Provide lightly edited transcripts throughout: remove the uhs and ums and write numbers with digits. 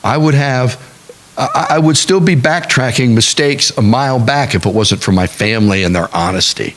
I would still be backtracking mistakes a mile back if it wasn't for my family and their honesty.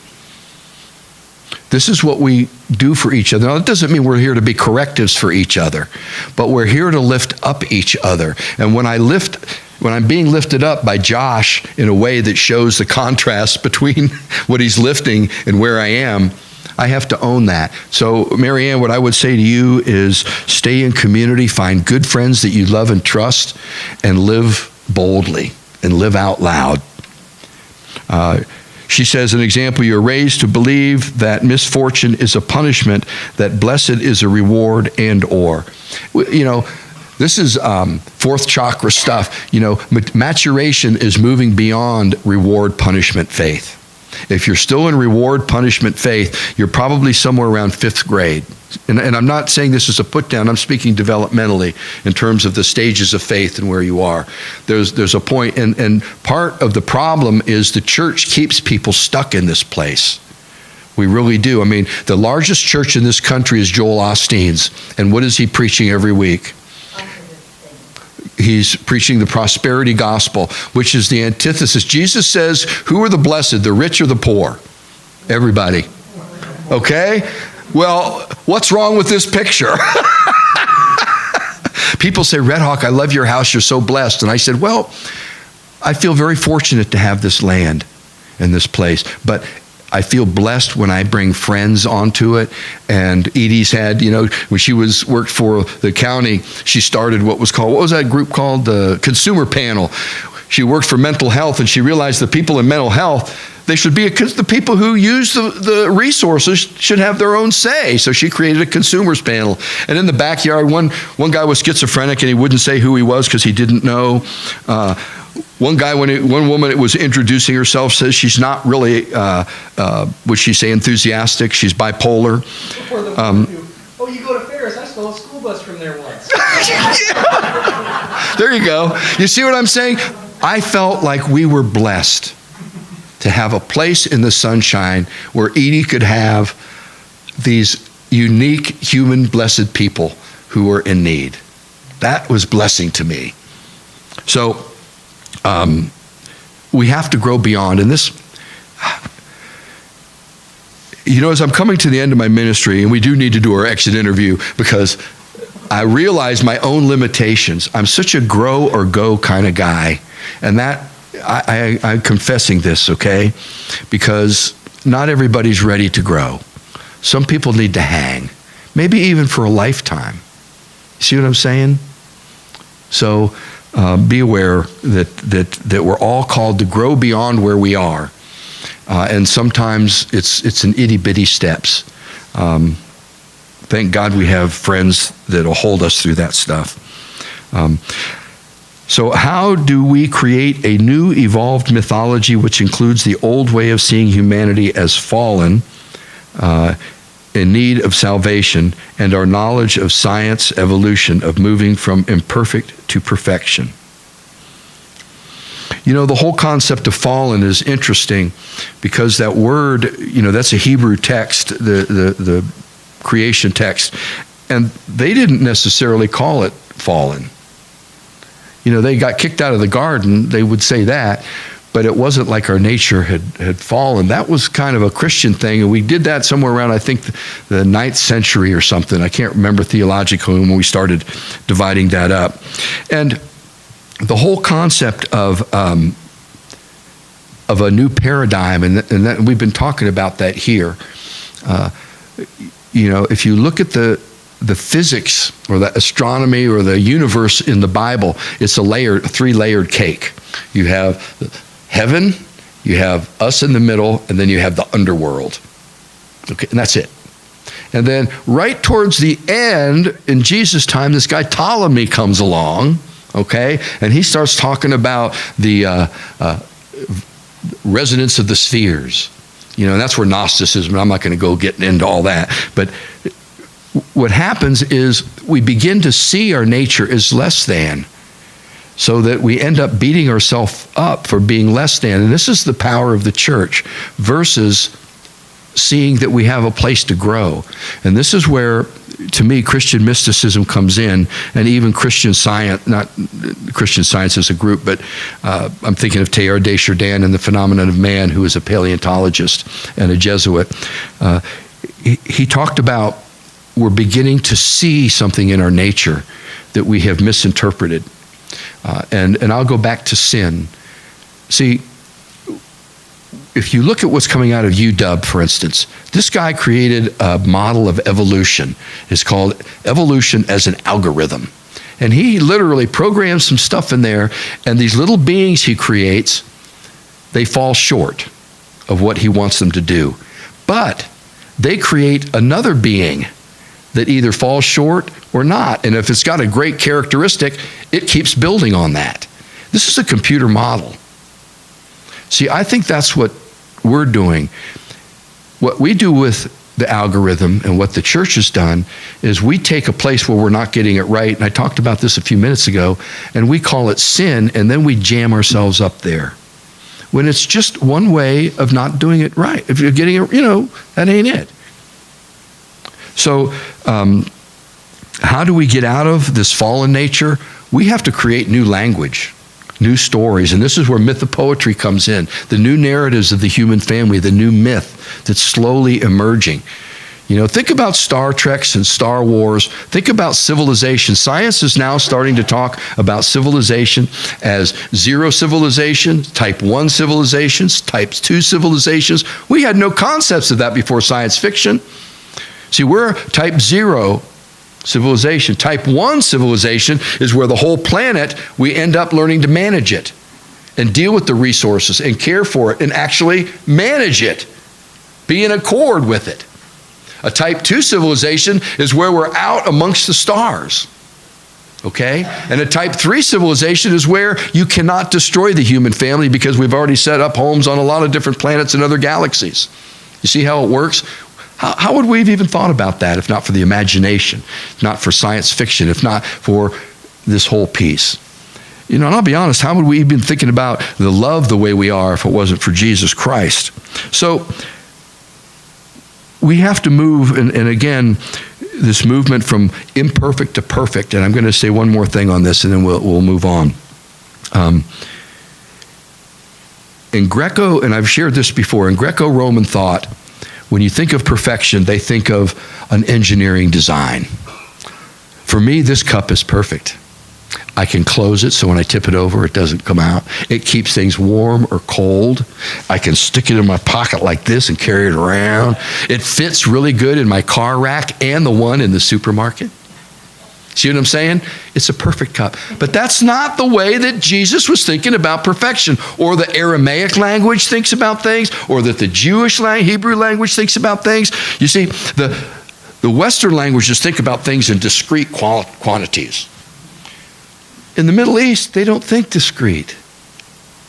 This is what we do for each other. Now, it doesn't mean we're here to be correctives for each other, but we're here to lift up each other. And when I'm being lifted up by Josh in a way that shows the contrast between what he's lifting and where I am, I have to own that. So, Marianne, what I would say to you is stay in community, find good friends that you love and trust, and live boldly and live out loud. She says, an example, you're raised to believe that misfortune is a punishment, that blessed is a reward and or. This is fourth chakra stuff. Maturation is moving beyond reward, punishment, faith. If you're still in reward, punishment, faith, you're probably somewhere around 5th grade. And I'm not saying this is a put down. I'm speaking developmentally in terms of the stages of faith and where you are. There's a point, and part of the problem is the church keeps people stuck in this place. We really do. I mean, the largest church in this country is Joel Osteen's. And what is he preaching every week? He's preaching the prosperity gospel, which is the antithesis. Jesus says, who are the blessed, the rich or the poor? Everybody. Okay? Well, what's wrong with this picture? People say, Red Hawk, I love your house. You're so blessed. And I said, well, I feel very fortunate to have this land and this place. But I feel blessed when I bring friends onto it. And Edie's had, when she worked for the county, she started what was that group called? The Consumer Panel. She worked for mental health, and she realized the people in mental health, they should be, because the people who use the resources should have their own say. So she created a consumers panel. And in the backyard, one guy was schizophrenic, and he wouldn't say who he was because he didn't know. One woman was introducing herself, says she's not really, would she say, enthusiastic? She's bipolar. Oh, you go to Ferris? I stole a school bus from there once. There you go. You see what I'm saying? I felt like we were blessed to have a place in the sunshine where Edie could have these unique, human, blessed people who were in need. That was blessing to me. So, we have to grow beyond. And this, as I'm coming to the end of my ministry, and we do need to do our exit interview, because I realize my own limitations. I'm such a grow or go kind of guy. And that, I'm confessing this, okay? Because not everybody's ready to grow. Some people need to hang, maybe even for a lifetime. See what I'm saying? So, be aware that we're all called to grow beyond where we are. And sometimes it's in itty-bitty steps. Thank God we have friends that will hold us through that stuff. So how do we create a new evolved mythology which includes the old way of seeing humanity as fallen, in need of salvation, and our knowledge of science, evolution, of moving from imperfect to perfection? The whole concept of fallen is interesting, because that word, that's a Hebrew text, the creation text, and they didn't necessarily call it fallen. They got kicked out of the garden, they would say that, but it wasn't like our nature had fallen. That was kind of a Christian thing, and we did that somewhere around, I think, the 9th century or something. I can't remember theologically when we started dividing that up. And the whole concept of a new paradigm, and that, we've been talking about that here. If you look at the physics or the astronomy or the universe in the Bible, it's a 3-layered cake. You have heaven, you have us in the middle, and then you have the underworld. Okay, and that's it. And then right towards the end, in Jesus' time, this guy Ptolemy comes along, okay, and he starts talking about the resonance of the spheres. And that's where Gnosticism, and I'm not going to go getting into all that, but what happens is we begin to see our nature as less than, so that we end up beating ourselves up for being less than. And this is the power of the church versus seeing that we have a place to grow. And this is where to me, Christian mysticism comes in, and even Christian science, not Christian Science as a group, but I'm thinking of Teilhard de Chardin and the Phenomenon of Man, who is a paleontologist and a Jesuit. He talked about we're beginning to see something in our nature that we have misinterpreted. And I'll go back to sin. See, if you look at what's coming out of UW, for instance, this guy created a model of evolution. It's called evolution as an algorithm. And he literally programs some stuff in there, and these little beings he creates, they fall short of what he wants them to do. But they create another being that either falls short or not. And if it's got a great characteristic, it keeps building on that. This is a computer model. See, I think that's what we're doing. What we do with the algorithm and what the church has done is we take a place where we're not getting it right, and I talked about this a few minutes ago, and we call it sin, and then we jam ourselves up there. When it's just one way of not doing it right. If you're getting it, that ain't it. So, how do we get out of this fallen nature? We have to create new language, new stories, and this is where mythopoetry comes in, the new narratives of the human family, the new myth that's slowly emerging. Think about Star Treks and Star Wars. Think about civilization. Science is now starting to talk about civilization as zero civilization, type 1 civilizations, type 2 civilizations. We had no concepts of that before science fiction. See, we're type 0 civilization. Type 1 civilization is where the whole planet, we end up learning to manage it and deal with the resources and care for it and actually manage it, be in accord with it. A type 2 civilization is where we're out amongst the stars, okay? And a type 3 civilization is where you cannot destroy the human family because we've already set up homes on a lot of different planets and other galaxies. You see how it works? How would we have even thought about that if not for the imagination, if not for science fiction, if not for this whole piece? And I'll be honest, how would we even thinking about the love the way we are if it wasn't for Jesus Christ? So we have to move, and again, this movement from imperfect to perfect, and I'm going to say one more thing on this and then we'll move on. In Greco, and I've shared this before, in Greco-Roman thought, when you think of perfection, they think of an engineering design. For me, this cup is perfect. I can close it so when I tip it over, it doesn't come out. It keeps things warm or cold. I can stick it in my pocket like this and carry it around. It fits really good in my car rack and the one in the supermarket. See what I'm saying? It's a perfect cup. But that's not the way that Jesus was thinking about perfection, or the Aramaic language thinks about things, or that the Jewish Hebrew language thinks about things. You see, the Western languages think about things in discrete quantities. In the Middle East, they don't think discrete.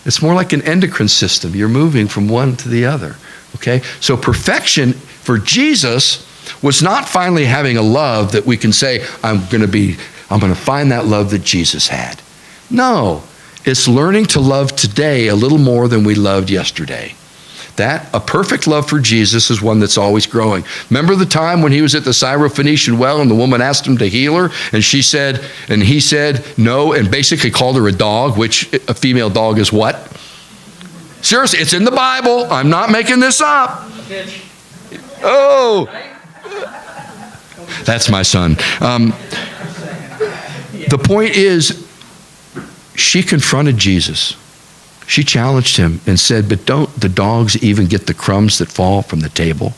It's more like an endocrine system. You're moving from one to the other. Okay? So perfection for Jesus was not finally having a love that we can say, I'm going to find that love that Jesus had. No, it's learning to love today a little more than we loved yesterday. A perfect love for Jesus is one that's always growing. Remember the time when he was at the Syrophoenician well and the woman asked him to heal her, and he said no, and basically called her a dog, which a female dog is what? Seriously, it's in the Bible. I'm not making this up. Oh, that's my son. The point is, she confronted Jesus. She challenged him and said, but don't the dogs even get the crumbs that fall from the table?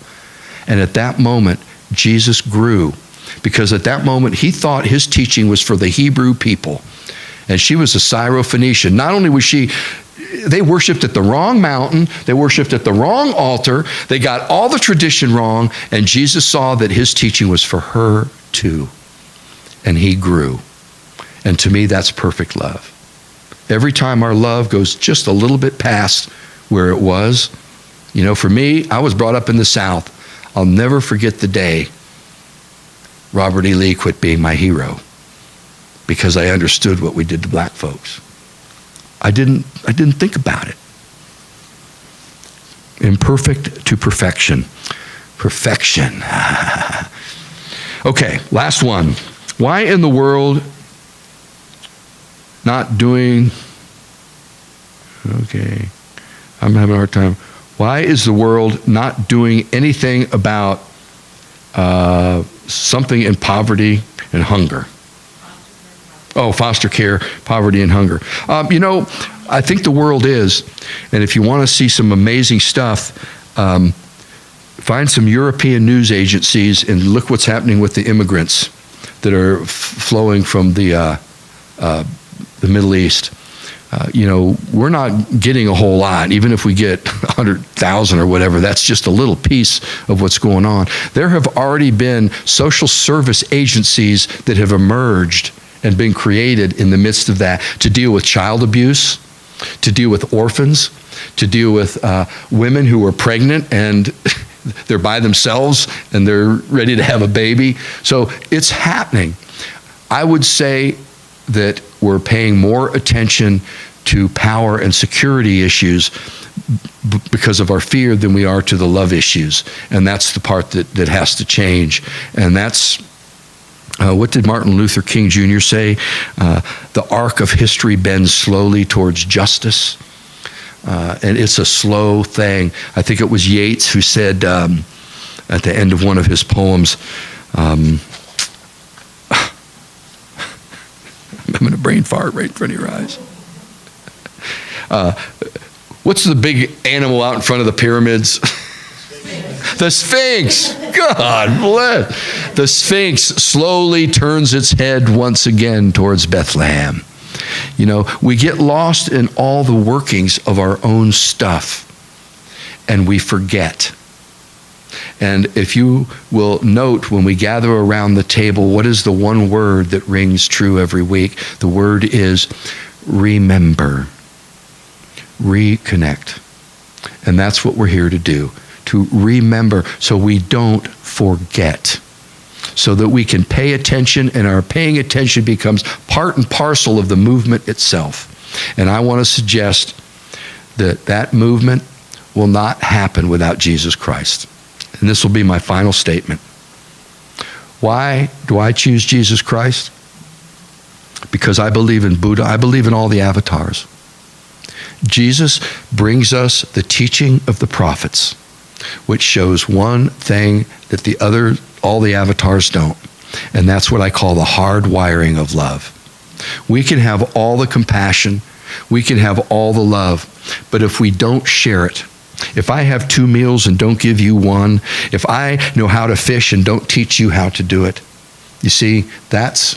And at that moment, Jesus grew, because at that moment, he thought his teaching was for the Hebrew people. And she was a Syrophoenician. Not only was they worshiped at the wrong mountain, they worshiped at the wrong altar, they got all the tradition wrong, and Jesus saw that his teaching was for her too. And he grew. And to me, that's perfect love. Every time our love goes just a little bit past where it was. For me, I was brought up in the South. I'll never forget the day Robert E. Lee quit being my hero, because I understood what we did to black folks. I didn't think about it. Imperfect to perfection. Perfection. Okay, last one. Why in the world not doing, okay, I'm having a hard time. Why is the world not doing anything about something in poverty and hunger? Oh, foster care, poverty, and hunger. I think the world is, and if you want to see some amazing stuff, find some European news agencies and look what's happening with the immigrants that are flowing from the Middle East. We're not getting a whole lot. Even if we get 100,000 or whatever, that's just a little piece of what's going on. There have already been social service agencies that have emerged and been created in the midst of that to deal with child abuse, to deal with orphans, to deal with women who are pregnant and they're by themselves and they're ready to have a baby. So it's happening. I would say that we're paying more attention to power and security issues because of our fear than we are to the love issues. And that's the part that has to change. And that's, what did Martin Luther King Jr. say? The arc of history bends slowly towards justice. And it's a slow thing. I think it was Yeats who said at the end of one of his poems, I'm having a brain fart right in front of your eyes. What's the big animal out in front of the pyramids? The Sphinx. God bless. The Sphinx slowly turns its head once again towards Bethlehem. We get lost in all the workings of our own stuff, and we forget. And if you will note, when we gather around the table, what is the one word that rings true every week? The word is remember. Reconnect. And that's what we're here to do, to remember so we don't forget, so that we can pay attention, and our paying attention becomes part and parcel of the movement itself. And I want to suggest that that movement will not happen without Jesus Christ. And this will be my final statement. Why do I choose Jesus Christ? Because I believe in Buddha. I believe in all the avatars. Jesus brings us the teaching of the prophets, which shows one thing that all the avatars don't. And that's what I call the hard wiring of love. We can have all the compassion, we can have all the love, but if we don't share it, if I have 2 meals and don't give you one, if I know how to fish and don't teach you how to do it, you see, that's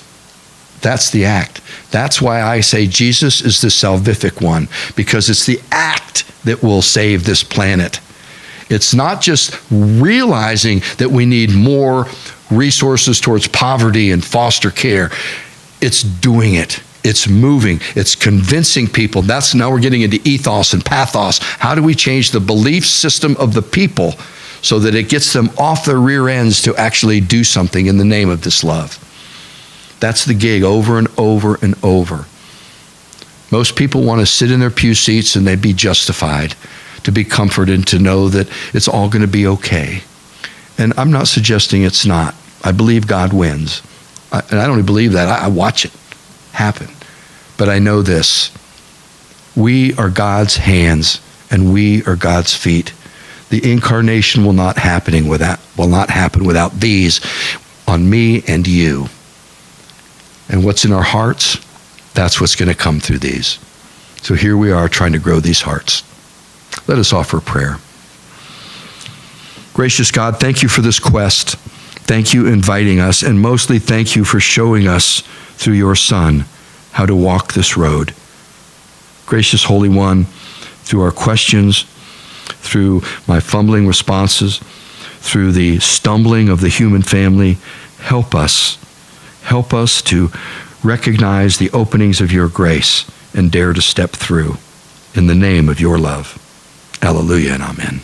the act. That's why I say Jesus is the salvific one, because it's the act that will save this planet. It's not just realizing that we need more resources towards poverty and foster care. It's doing it. It's moving. It's convincing people. Now we're getting into ethos and pathos. How do we change the belief system of the people so that it gets them off their rear ends to actually do something in the name of this love? That's the gig over and over and over. Most people want to sit in their pew seats and they'd be justified to be comforted, to know that it's all going to be okay. And I'm not suggesting it's not. I believe God wins. And I don't even believe that. I watch it happen. But I know this. We are God's hands and we are God's feet. The incarnation will not happen without these on me and you. And what's in our hearts, that's what's going to come through these. So here we are trying to grow these hearts. Let us offer prayer. Gracious God, thank you for this quest. Thank you inviting us, and mostly thank you for showing us through your Son how to walk this road. Gracious Holy One, through our questions, through my fumbling responses, through the stumbling of the human family, help us to recognize the openings of your grace and dare to step through in the name of your love. Hallelujah and amen.